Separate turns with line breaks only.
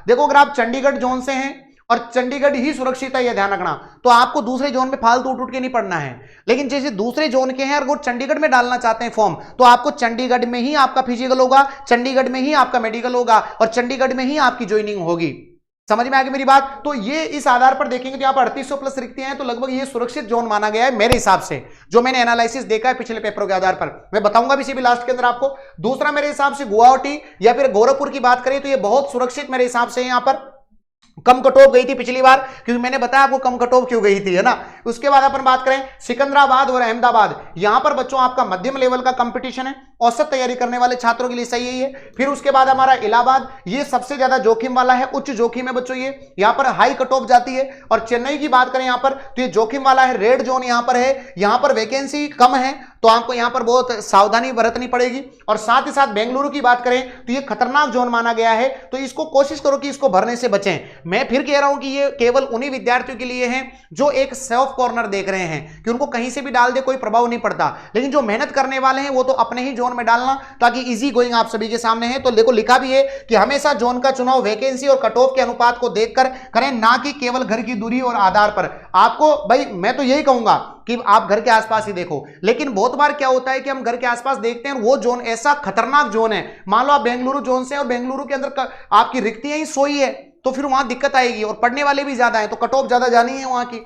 देखो अगर आप चंडीगढ़ जोन से हैं और चंडीगढ़ ही सुरक्षित है, यह ध्यान रखना, तो आपको दूसरे जोन में फालतू उठ के नहीं पड़ना है। लेकिन जैसे दूसरे जोन के हैं और वो चंडीगढ़ में डालना चाहते हैं फॉर्म, तो आपको चंडीगढ़ में ही आपका फिजिकल होगा, चंडीगढ़ में ही आपका मेडिकल होगा और चंडीगढ़ में ही आपकी ज्वाइनिंग होगी। समझ में आ गई मेरी बात? तो ये इस आधार पर देखेंगे तो यहाँ पर 3800 प्लस रिक्तियां हैं, तो लगभग ये सुरक्षित जोन माना गया है मेरे हिसाब से, जो मैंने एनालिसिस देखा है पिछले पेपरों के आधार पर। मैं बताऊंगा भी भी लास्ट के अंदर आपको। दूसरा मेरे हिसाब से गुवाहाटी या फिर गोरखपुर की बात करें तो ये बहुत सुरक्षित मेरे हिसाब से यहाँ पर कम कट ऑफ गई थी पिछली बार, क्योंकि मैंने बताया आपको कम कट ऑफ क्यों गई थी, है ना। उसके बाद अपन बात करें सिकंदराबाद और अहमदाबाद, यहां पर बच्चों आपका मध्यम लेवल का कंपटीशन है, औसत तैयारी करने वाले छात्रों के लिए सही है ये। फिर उसके बाद हमारा इलाहाबाद, ये सबसे ज्यादा जोखिम वाला है, उच्च जोखिम है बच्चों ये, यहां पर हाई कट ऑफ जाती है। और चेन्नई की बात करें यहां पर तो ये जोखिम वाला है, रेड जोन यहां पर है, यहां पर वैकेंसी कम है, तो आपको यहां पर बहुत सावधानी बरतनी पड़ेगी। और साथ ही साथ बेंगलुरु की बात करें तो ये खतरनाक जोन माना गया है, तो इसको कोशिश करो कि इसको भरने से बचें। मैं फिर कह रहा हूं कि ये केवल उन्हीं विद्यार्थियों के लिए है जो एक सेफ कॉर्नर देख रहे हैं कि उनको कहीं से भी डाल दे कोई प्रभाव नहीं पड़ता, लेकिन जो मेहनत करने वाले हैं वो तो अपने ही जोन में डालना, ताकि इजी गोइंग आप सभी के सामने है। तो देखो लिखा भी है कि हमेशा जोन का चुनाव वैकेंसी और कट ऑफ के अनुपात को देखकर करें, ना कि केवल घर की दूरी और आधार पर। आपको भाई मैं तो यही कहूंगा कि आप घर के आसपास ही देखो, लेकिन बहुत बार क्या होता है कि हम घर के आसपास देखते हैं वो जोन ऐसा खतरनाक जोन है, मान लो आप बेंगलुरु जोन से और बेंगलुरु के अंदर आपकी रिक्तियां ही 100 ही है, तो फिर वहां दिक्कत आएगी और पढ़ने वाले भी ज्यादा है, तो कट ऑफ ज्यादा जानी है वहां की।